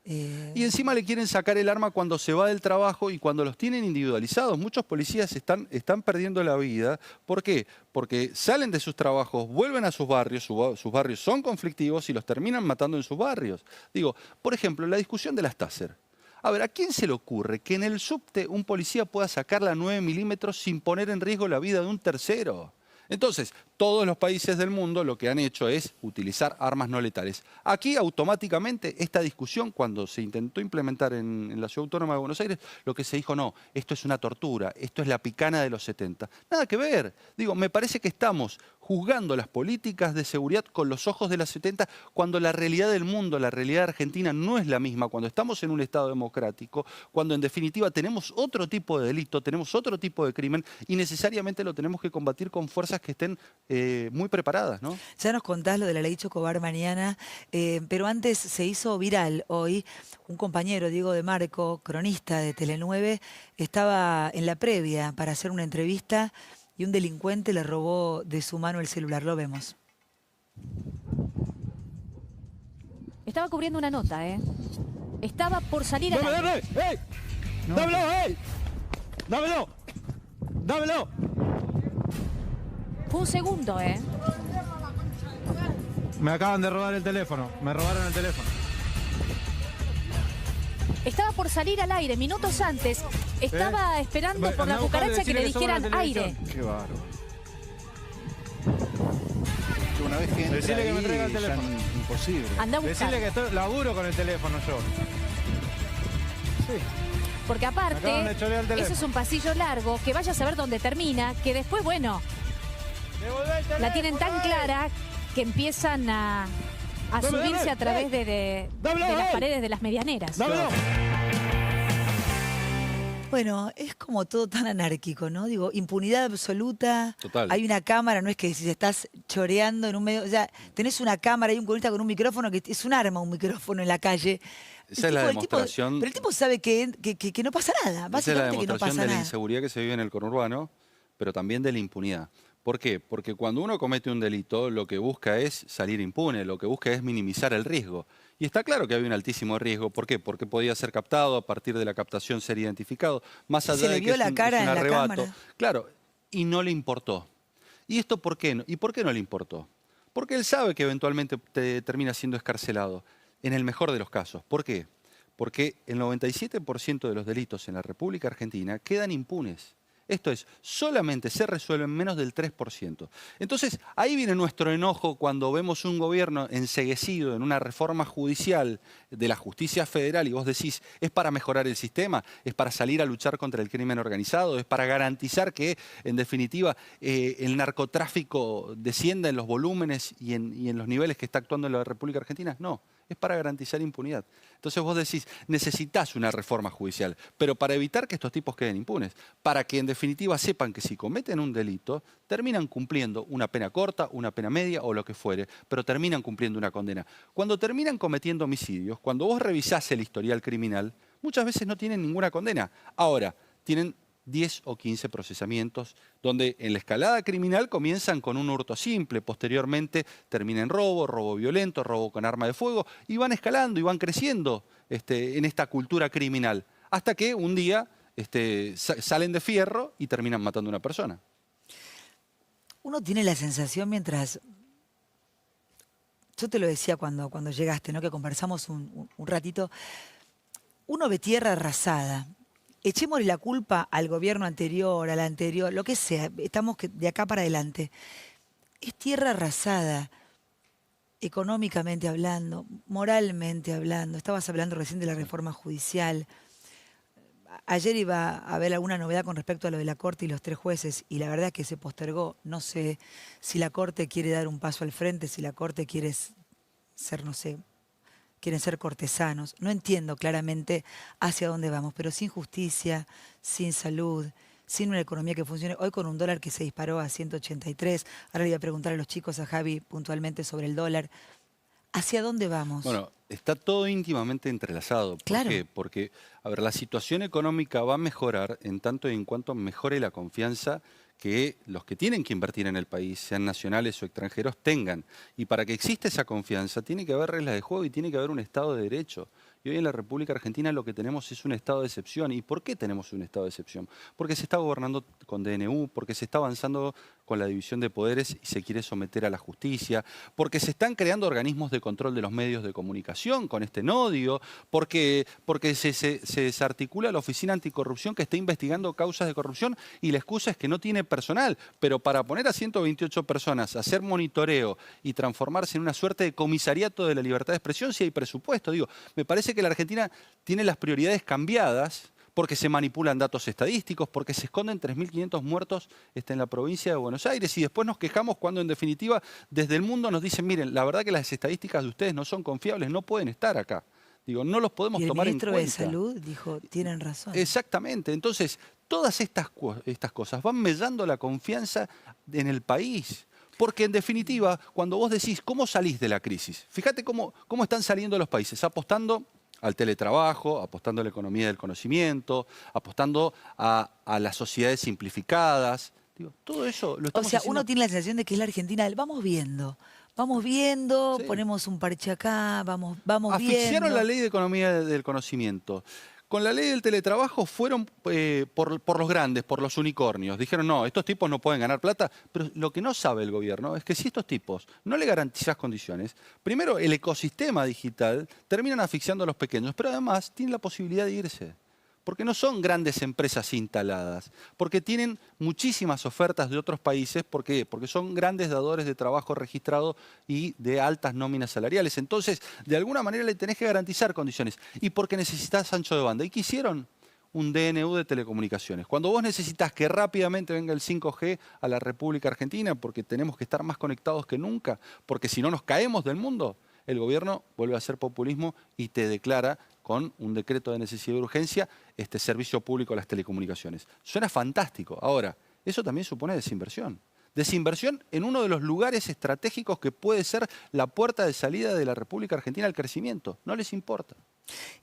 Y encima le quieren sacar el arma cuando se va del trabajo y cuando los tienen individualizados. Muchos policías están perdiendo la vida. ¿Por qué? Porque salen de sus trabajos, vuelven a sus barrios, sus barrios son conflictivos y los terminan matando en sus barrios. Digo, por ejemplo, la discusión de las taser. A ver, ¿a quién se le ocurre que en el subte un policía pueda sacar la 9 milímetros sin poner en riesgo la vida de un tercero? Entonces, Todos los países del mundo lo que han hecho es utilizar armas no letales. Aquí automáticamente esta discusión, cuando se intentó implementar en la Ciudad Autónoma de Buenos Aires, lo que se dijo, no, esto es una tortura, esto es la picana de los 70. Nada que ver. Digo, me parece que estamos juzgando las políticas de seguridad con los ojos de las 70, cuando la realidad del mundo, la realidad argentina no es la misma, cuando estamos en un Estado democrático, cuando en definitiva tenemos otro tipo de delito, tenemos otro tipo de crimen y necesariamente lo tenemos que combatir con fuerzas que estén muy preparadas, ¿no? Ya nos contás lo de la ley Chocobar mañana, pero antes se hizo viral hoy un compañero, Diego de Marco, cronista de Tele9, estaba en la previa para hacer una entrevista y un delincuente le robó de su mano el celular. Lo vemos. Estaba cubriendo una nota, ¿eh? Estaba por salir a la... ¡Dame! ¡Ey! No. ¡Dámelo, ey! ¡Dámelo! ¡Dámelo! Fue un segundo, ¿eh? Me acaban de robar el teléfono. Me robaron el teléfono. Estaba por salir al aire, minutos antes. Estaba esperando por la cucaracha que le dijeran aire. Qué bárbaro. Una vez que entra Decirle que me traiga el ahí, ya teléfono. imposible. Anda a buscar. Decirle que laburo con el teléfono yo. Sí. Porque Me acaban aparte, de chorear el teléfono. eso es un pasillo largo, que vaya a saber dónde termina, que después, bueno, la tienen tan clara que empiezan a subirse a través de las paredes de las medianeras. Bueno, es como todo tan anárquico, ¿no? Digo, impunidad absoluta. Total. Hay una cámara, no es que si estás choreando en un medio... O sea, tenés una cámara y un colista con un micrófono, que es un arma, un micrófono en la calle. Esa es la demostración. Pero el tipo sabe que no pasa nada, básicamente Esa es la que no demostración pasa de la nada. inseguridad que se vive en el conurbano, pero también de la impunidad. ¿Por qué? Porque cuando uno comete un delito, lo que busca es salir impune, lo que busca es minimizar el riesgo. Y está claro que había un altísimo riesgo. ¿Por qué? Porque podía ser captado, a partir de la captación ser identificado, más allá Se le de vio que la cara es un en la arrebato. cámara. Claro, y no le importó. ¿Y esto por qué no? ¿Y por qué no le importó? Porque él sabe que eventualmente te termina siendo escarcelado, en el mejor de los casos. ¿Por qué? Porque el 97% de los delitos en la República Argentina quedan impunes. Esto es, solamente se resuelven menos del 3%. Entonces, ahí viene nuestro enojo cuando vemos un gobierno enceguecido en una reforma judicial de la justicia federal y vos decís, ¿es para mejorar el sistema? ¿Es para salir a luchar contra el crimen organizado? ¿Es para garantizar que, en definitiva, el narcotráfico descienda en los volúmenes y en los niveles que está actuando en la República Argentina? No. Es para garantizar impunidad. Entonces vos decís, necesitas una reforma judicial, pero para evitar que estos tipos queden impunes, para que en definitiva sepan que si cometen un delito, terminan cumpliendo una pena corta, una pena media o lo que fuere, pero terminan cumpliendo una condena. Cuando terminan cometiendo homicidios, cuando vos revisás el historial criminal, muchas veces no tienen ninguna condena. Ahora, tienen 10 o 15 procesamientos, donde en la escalada criminal comienzan con un hurto simple, posteriormente termina en robo, robo violento, robo con arma de fuego, y van escalando y van creciendo en esta cultura criminal, hasta que un día salen de fierro y terminan matando a una persona. Uno tiene la sensación mientras... Yo te lo decía cuando llegaste, ¿no? Que conversamos un ratito. Uno ve tierra arrasada. Echémosle la culpa al gobierno anterior, al anterior, lo que sea. Estamos de acá para adelante. Es tierra arrasada, económicamente hablando, moralmente hablando. Estabas hablando recién de la reforma judicial. Ayer iba a haber alguna novedad con respecto a lo de la Corte y los 3 jueces, y la verdad es que se postergó. No sé si la Corte quiere dar un paso al frente, si la Corte quiere ser, no sé, quieren ser cortesanos. No entiendo claramente hacia dónde vamos, pero sin justicia, sin salud, sin una economía que funcione. Hoy con un dólar que se disparó a 183, ahora le voy a preguntar a los chicos, a Javi, puntualmente sobre el dólar. ¿Hacia dónde vamos? Bueno, está todo íntimamente entrelazado. ¿Por qué? Porque, a ver, la situación económica va a mejorar en tanto y en cuanto mejore la confianza que los que tienen que invertir en el país, sean nacionales o extranjeros, tengan. Y para que exista esa confianza tiene que haber reglas de juego y tiene que haber un Estado de Derecho. Y hoy en la República Argentina lo que tenemos es un estado de excepción. ¿Y por qué tenemos un estado de excepción? Porque se está gobernando con DNU, porque se está avanzando con la división de poderes y se quiere someter a la justicia, porque se están creando organismos de control de los medios de comunicación con este nodio, porque se desarticula la Oficina Anticorrupción que está investigando causas de corrupción y la excusa es que no tiene personal, pero para poner a 128 personas a hacer monitoreo y transformarse en una suerte de comisariato de la libertad de expresión, si hay presupuesto. Digo, me parece que la Argentina tiene las prioridades cambiadas porque se manipulan datos estadísticos, porque se esconden 3.500 muertos en la provincia de Buenos Aires y después nos quejamos cuando en definitiva desde el mundo nos dicen, miren, la verdad que las estadísticas de ustedes no son confiables, no pueden estar acá. Digo, no los podemos tomar en cuenta. El ministro de Salud dijo, tienen razón. Exactamente. Entonces, todas estas cosas van mellando la confianza en el país. Porque en definitiva, cuando vos decís, ¿cómo salís de la crisis? Fíjate cómo están saliendo los países, apostando al teletrabajo, apostando a la economía del conocimiento, apostando a las sociedades simplificadas. Digo, todo eso lo estamos haciendo. Uno tiene la sensación de que es la Argentina del vamos viendo, sí. Ponemos un parche acá, vamos viendo. Asfixiaron la ley de economía del conocimiento. Con la ley del teletrabajo fueron por los grandes, por los unicornios. Dijeron, no, estos tipos no pueden ganar plata. Pero lo que no sabe el gobierno es que si estos tipos no le garantizás condiciones, primero el ecosistema digital terminan asfixiando a los pequeños, pero además tienen la posibilidad de irse. Porque no son grandes empresas instaladas, porque tienen muchísimas ofertas de otros países. ¿Por qué? Porque son grandes dadores de trabajo registrado y de altas nóminas salariales. Entonces, de alguna manera le tenés que garantizar condiciones. Y porque necesitas ancho de banda. ¿Y qué hicieron? Un DNU de telecomunicaciones. Cuando vos necesitas que rápidamente venga el 5G a la República Argentina, porque tenemos que estar más conectados que nunca, porque si no nos caemos del mundo, el gobierno vuelve a hacer populismo y te declara con un decreto de necesidad de urgencia este servicio público a las telecomunicaciones. Suena fantástico. Ahora, eso también supone desinversión. Desinversión en uno de los lugares estratégicos que puede ser la puerta de salida de la República Argentina al crecimiento. No les importa.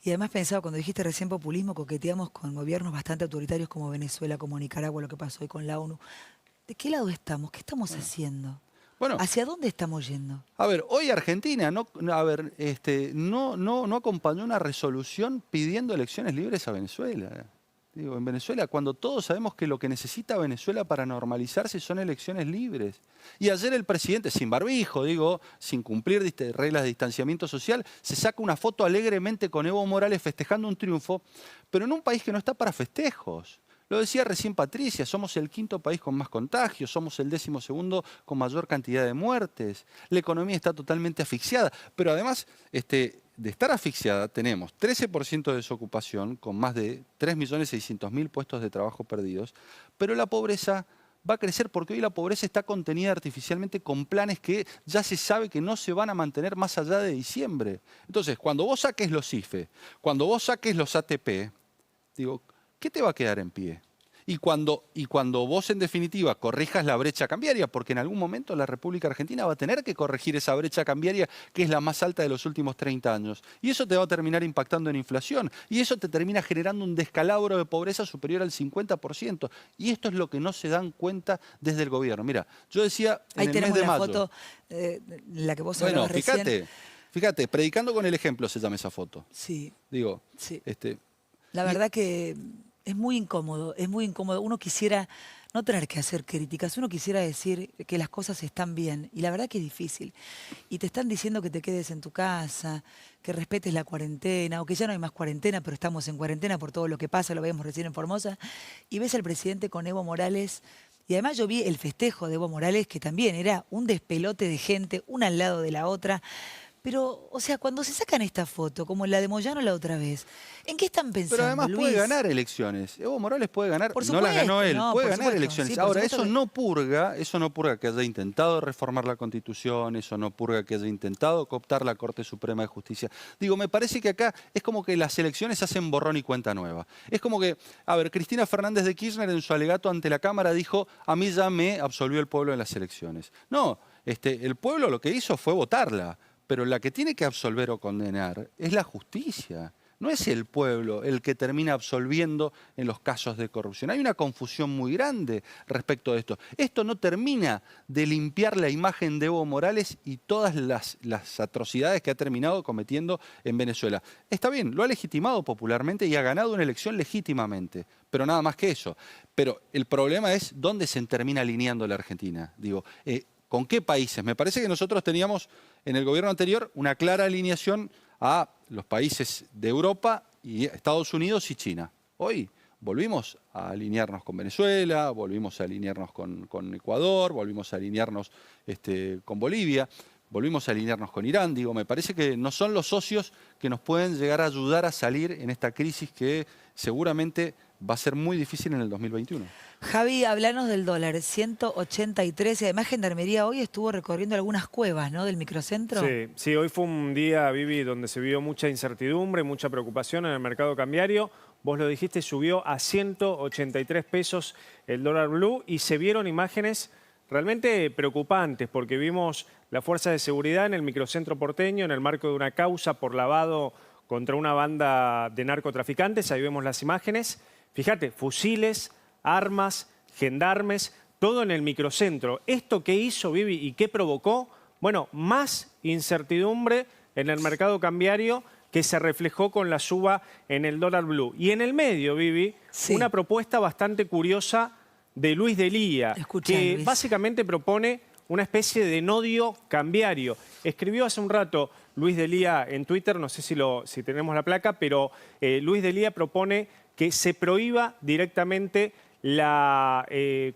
Y además pensaba, cuando dijiste recién populismo, coqueteamos con gobiernos bastante autoritarios como Venezuela, como Nicaragua, lo que pasó hoy con la ONU. ¿De qué lado estamos? ¿Qué estamos haciendo? Bueno, ¿hacia dónde estamos yendo? A ver, hoy Argentina no acompañó una resolución pidiendo elecciones libres a Venezuela. Digo, en Venezuela, cuando todos sabemos que lo que necesita Venezuela para normalizarse son elecciones libres. Y ayer el presidente, sin barbijo, sin cumplir reglas de distanciamiento social, se saca una foto alegremente con Evo Morales festejando un triunfo, pero en un país que no está para festejos. Lo decía recién Patricia, somos el 5º país con más contagios, somos el 12º con mayor cantidad de muertes. La economía está totalmente asfixiada, pero además de estar asfixiada tenemos 13% de desocupación con más de 3.600.000 puestos de trabajo perdidos, pero la pobreza va a crecer porque hoy la pobreza está contenida artificialmente con planes que ya se sabe que no se van a mantener más allá de diciembre. Entonces, cuando vos saques los IFE, cuando vos saques los ATP, ¿qué te va a quedar en pie? Y cuando vos, en definitiva, corrijas la brecha cambiaria, porque en algún momento la República Argentina va a tener que corregir esa brecha cambiaria que es la más alta de los últimos 30 años. Y eso te va a terminar impactando en inflación. Y eso te termina generando un descalabro de pobreza superior al 50%. Y esto es lo que no se dan cuenta desde el gobierno. Mira, yo decía en el mes de mayo... Ahí tenemos la foto, la que vos hablabas recién. Fíjate, predicando con el ejemplo se llama esa foto. Sí. Sí. La verdad que... es muy incómodo, es muy incómodo. Uno quisiera no tener que hacer críticas, uno quisiera decir que las cosas están bien. Y la verdad que es difícil. Y te están diciendo que te quedes en tu casa, que respetes la cuarentena, o que ya no hay más cuarentena, pero estamos en cuarentena por todo lo que pasa, lo veíamos recién en Formosa. Y ves al presidente con Evo Morales. Y además yo vi el festejo de Evo Morales, que también era un despelote de gente, una al lado de la otra. Pero, cuando se sacan esta foto, como la de Moyano la otra vez, ¿en qué están pensando, Pero además Luis? puede ganar elecciones. Evo Morales puede ganar, por no las ganó él, puede ganar elecciones. Sí, ahora, eso no purga que haya intentado reformar la Constitución, eso no purga que haya intentado cooptar la Corte Suprema de Justicia. Me parece que acá es como que las elecciones hacen borrón y cuenta nueva. Es como que, Cristina Fernández de Kirchner en su alegato ante la Cámara dijo, a mí ya me absolvió el pueblo en las elecciones. No, el pueblo lo que hizo fue votarla. Pero la que tiene que absolver o condenar es la justicia. No es el pueblo el que termina absolviendo en los casos de corrupción. Hay una confusión muy grande respecto de esto. Esto no termina de limpiar la imagen de Evo Morales y todas las atrocidades que ha terminado cometiendo en Venezuela. Está bien, lo ha legitimado popularmente y ha ganado una elección legítimamente, pero nada más que eso. Pero el problema es dónde se termina alineando la Argentina. Digo, ¿con qué países? Me parece que nosotros teníamos en el gobierno anterior una clara alineación a los países de Europa, y Estados Unidos y China. Hoy volvimos a alinearnos con Venezuela, volvimos a alinearnos con Ecuador, volvimos a alinearnos con Bolivia, volvimos a alinearnos con Irán. Digo, me parece que no son los socios que nos pueden llegar a ayudar a salir en esta crisis que seguramente va a ser muy difícil en el 2021. Javi, hablanos del dólar, 183, y además Gendarmería hoy estuvo recorriendo algunas cuevas, ¿no?, del microcentro. Sí, hoy fue un día, Vivi, donde se vio mucha incertidumbre, mucha preocupación en el mercado cambiario. Vos lo dijiste, subió a 183 pesos el dólar blue y se vieron imágenes realmente preocupantes porque vimos las fuerzas de seguridad en el microcentro porteño en el marco de una causa por lavado contra una banda de narcotraficantes. Ahí vemos las imágenes. Fíjate, fusiles, armas, gendarmes, todo en el microcentro. ¿Esto qué hizo, Vivi, y qué provocó? Bueno, más incertidumbre en el mercado cambiario que se reflejó con la suba en el dólar blue. Y en el medio, Vivi, una propuesta bastante curiosa de Luis Delía, que básicamente propone una especie de nodio cambiario. Escribió hace un rato Luis Delía en Twitter, no sé si tenemos la placa, pero Luis Delía propone que se prohíba directamente la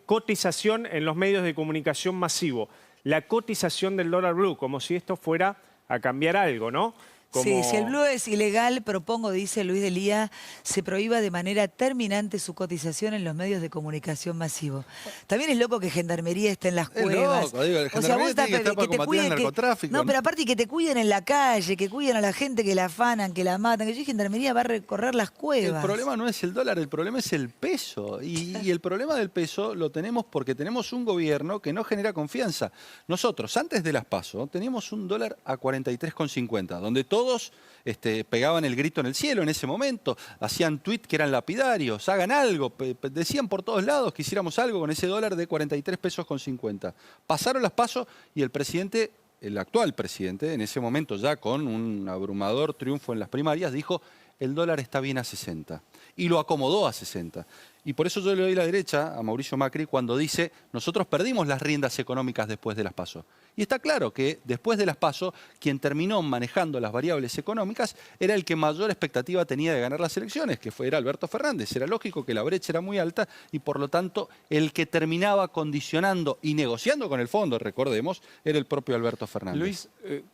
cotización en los medios de comunicación masivo, la cotización del dólar blue, como si esto fuera a cambiar algo, ¿no? Sí, si el blue es ilegal, propongo, dice Luis Delía, se prohíba de manera terminante su cotización en los medios de comunicación masivo. También es loco que Gendarmería esté en las cuevas. Loco, digo, o sea, vos estás que te cuiden el narcotráfico. No, pero aparte que te cuiden en la calle, que cuiden a la gente que la afanan, que la matan, que yo Gendarmería va a recorrer las cuevas. El problema no es el dólar, el problema es el peso. Y el problema del peso lo tenemos porque tenemos un gobierno que no genera confianza. Nosotros, antes de las PASO, teníamos un dólar a 43,50, donde todos pegaban el grito en el cielo en ese momento, hacían tweets que eran lapidarios, hagan algo, decían por todos lados que hiciéramos algo con ese dólar de 43 pesos con 50. Pasaron las PASO y el presidente, el actual presidente, en ese momento ya con un abrumador triunfo en las primarias, dijo el dólar está bien a 60 y lo acomodó a 60. Y por eso yo le doy la derecha a Mauricio Macri cuando dice nosotros perdimos las riendas económicas después de las PASO. Y está claro que después de las PASO, quien terminó manejando las variables económicas era el que mayor expectativa tenía de ganar las elecciones, que era Alberto Fernández. Era lógico que la brecha era muy alta y por lo tanto el que terminaba condicionando y negociando con el fondo, recordemos, era el propio Alberto Fernández. Luis,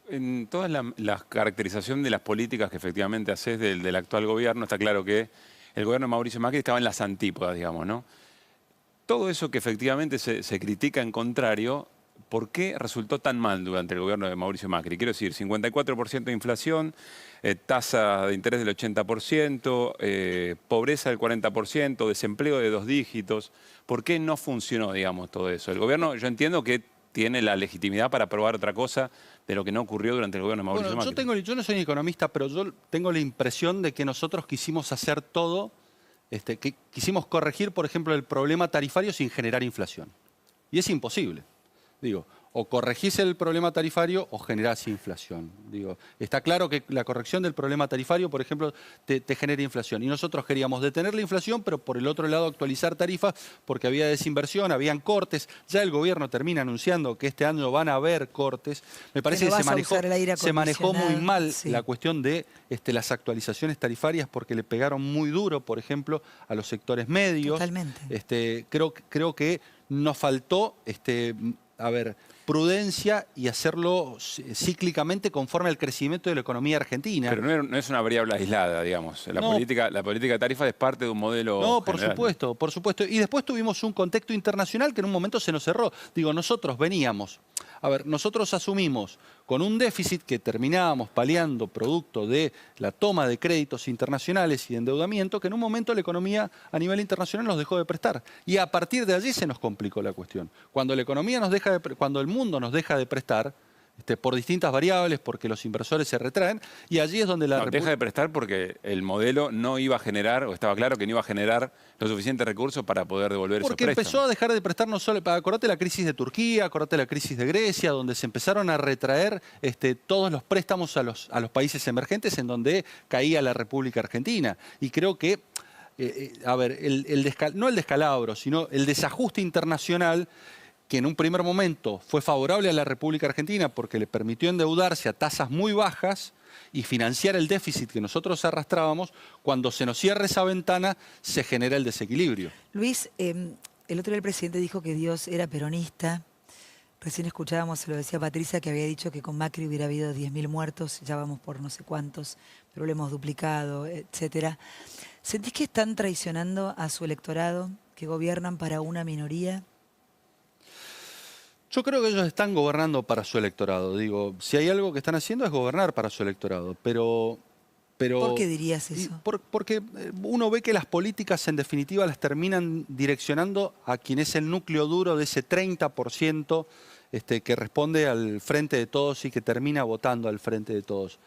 en toda la caracterización de las políticas que efectivamente haces del actual gobierno, está claro que el gobierno de Mauricio Macri estaba en las antípodas, digamos, ¿no? Todo eso que efectivamente se critica en contrario, ¿por qué resultó tan mal durante el gobierno de Mauricio Macri? Quiero decir, 54% de inflación, tasa de interés del 80%, pobreza del 40%, desempleo de 2 dígitos. ¿Por qué no funcionó, digamos, todo eso? El gobierno, yo entiendo que tiene la legitimidad para probar otra cosa de lo que no ocurrió durante el gobierno de Mauricio Macri. Yo no soy economista, pero yo tengo la impresión de que nosotros quisimos hacer todo, que quisimos corregir, por ejemplo, el problema tarifario sin generar inflación. Y es imposible. Digo, o corregís el problema tarifario o generás inflación. Digo, está claro que la corrección del problema tarifario, por ejemplo, te genera inflación. Y nosotros queríamos detener la inflación, pero por el otro lado actualizar tarifas porque había desinversión, habían cortes. Ya el gobierno termina anunciando que este año van a haber cortes. Me parece que se manejó muy mal la cuestión de las actualizaciones tarifarias porque le pegaron muy duro, por ejemplo, a los sectores medios. Totalmente. Creo que nos faltó prudencia y hacerlo cíclicamente conforme al crecimiento de la economía argentina. Pero no es una variable aislada, digamos. La política de tarifas es parte de un modelo general. Por supuesto. Y después tuvimos un contexto internacional que en un momento se nos cerró. Digo, nosotros asumimos con un déficit que terminábamos paliando producto de la toma de créditos internacionales y de endeudamiento, que en un momento la economía a nivel internacional nos dejó de prestar. Y a partir de allí se nos complicó la cuestión. Cuando la economía cuando el mundo nos deja de prestar, por distintas variables, porque los inversores se retraen, y allí es donde la deja de prestar porque el modelo no iba a generar, o estaba claro que no iba a generar los suficientes recursos para poder devolver esos Porque préstamos. empezó a dejar de prestar no solo... Acordate la crisis de Turquía, acordate la crisis de Grecia, donde se empezaron a retraer todos los préstamos a los países emergentes en donde caía la República Argentina. Y creo que, a ver, no el descalabro, sino el desajuste internacional, que en un primer momento fue favorable a la República Argentina porque le permitió endeudarse a tasas muy bajas y financiar el déficit que nosotros arrastrábamos, cuando se nos cierra esa ventana se genera el desequilibrio. Luis, el otro día el presidente dijo que Dios era peronista. Recién escuchábamos, se lo decía Patricia, que había dicho que con Macri hubiera habido 10.000 muertos, ya vamos por no sé cuántos, pero lo hemos duplicado, etcétera. ¿Sentís que están traicionando a su electorado, que gobiernan para una minoría? Yo creo que ellos están gobernando para su electorado. Digo, si hay algo que están haciendo es gobernar para su electorado. Pero ¿por qué dirías eso? Porque uno ve que las políticas en definitiva las terminan direccionando a quien es el núcleo duro de ese 30% que responde al Frente de Todos y que termina votando al Frente de Todos.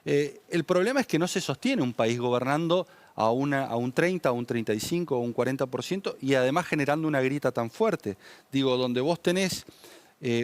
El problema es que no se sostiene un país gobernando a un 30, a un 35, a un 40% y además generando una grieta tan fuerte. Digo, donde vos tenés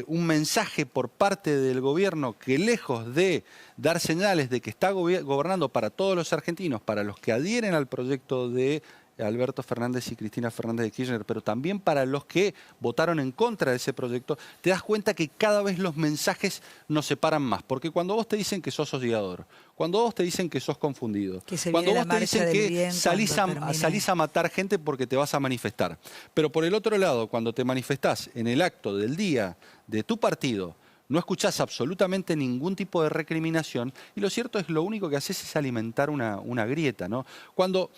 un mensaje por parte del gobierno que, lejos de dar señales de que está gobernando para todos los argentinos, para los que adhieren al proyecto de Alberto Fernández y Cristina Fernández de Kirchner, pero también para los que votaron en contra de ese proyecto, te das cuenta que cada vez los mensajes nos separan más. Porque cuando vos te dicen que sos odiador, cuando vos te dicen que sos confundido, cuando vos te dicen que salís a matar gente porque te vas a manifestar, pero por el otro lado, cuando te manifestás en el acto del día de tu partido, no escuchás absolutamente ningún tipo de recriminación, y lo cierto es que lo único que haces es alimentar una grieta, ¿no? Cuando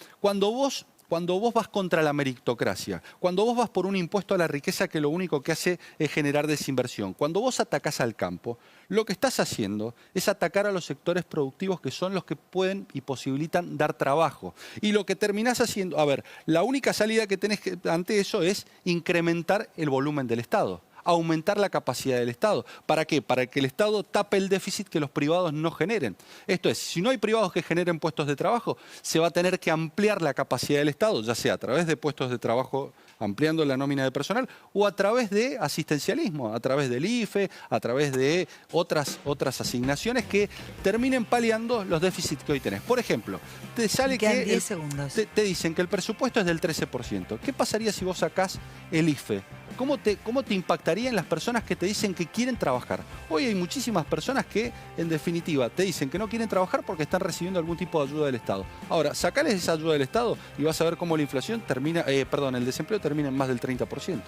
vos vas contra la meritocracia, cuando vos vas por un impuesto a la riqueza que lo único que hace es generar desinversión, cuando vos atacás al campo, lo que estás haciendo es atacar a los sectores productivos que son los que pueden y posibilitan dar trabajo. Y lo que terminás haciendo, a ver, la única salida que tenés ante eso es incrementar el volumen del Estado, aumentar la capacidad del Estado. ¿Para qué? Para que el Estado tape el déficit que los privados no generen. Esto es, si no hay privados que generen puestos de trabajo, se va a tener que ampliar la capacidad del Estado, ya sea a través de puestos de trabajo, ampliando la nómina de personal, o a través de asistencialismo, a través del IFE, a través de otras asignaciones que terminen paliando los déficits que hoy tenés. Por ejemplo, te sale que 10 segundos. te dicen que el presupuesto es del 13%. ¿Qué pasaría si vos sacás el IFE? ¿Cómo te impactaría en las personas que te dicen que quieren trabajar? Hoy hay muchísimas personas que, en definitiva, te dicen que no quieren trabajar porque están recibiendo algún tipo de ayuda del Estado. Ahora, sacales esa ayuda del Estado y vas a ver cómo la inflación el desempleo termina en más del 30%.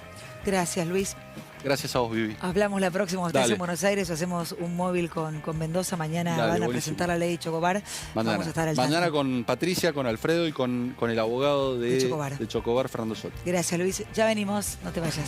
Gracias, Luis. Gracias a vos, Vivi. Hablamos la próxima, estás en Buenos Aires, o hacemos un móvil con Mendoza. Mañana van a buenísimo. presentar la ley de Chocobar. Vamos a estar al tanto. Mañana con Patricia, con Alfredo y con el abogado de Chocobar, Fernando Soto. Gracias, Luis. Ya venimos, no te vayas.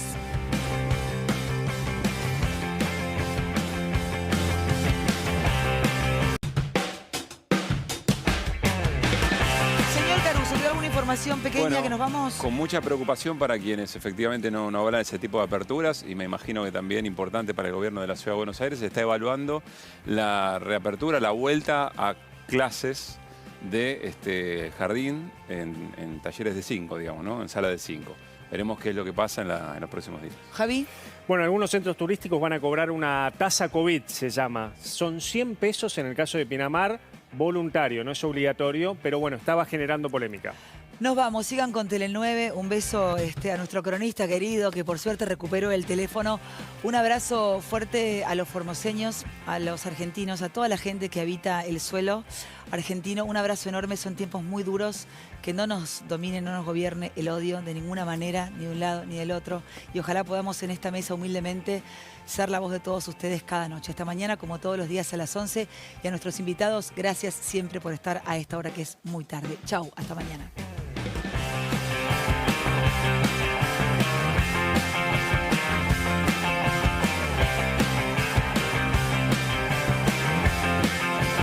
Información pequeña que nos vamos. Con mucha preocupación para quienes efectivamente no hablan de ese tipo de aperturas, y me imagino que también importante para el gobierno de la Ciudad de Buenos Aires, se está evaluando la reapertura, la vuelta a clases de jardín en talleres de 5, digamos, ¿no? En sala de 5. Veremos qué es lo que pasa en los próximos días. Javi. Bueno, algunos centros turísticos van a cobrar una tasa COVID, se llama. Son 100 pesos en el caso de Pinamar, voluntario, no es obligatorio, pero bueno, estaba generando polémica. Nos vamos, sigan con Tele9. Un beso a nuestro cronista querido que por suerte recuperó el teléfono. Un abrazo fuerte a los formoseños, a los argentinos, a toda la gente que habita el suelo argentino. Un abrazo enorme, son tiempos muy duros. Que no nos domine, no nos gobierne el odio de ninguna manera, ni de un lado ni del otro. Y ojalá podamos en esta mesa humildemente ser la voz de todos ustedes cada noche. Esta mañana, como todos los días a las 11. Y a nuestros invitados, gracias siempre por estar a esta hora que es muy tarde. Chau, hasta mañana.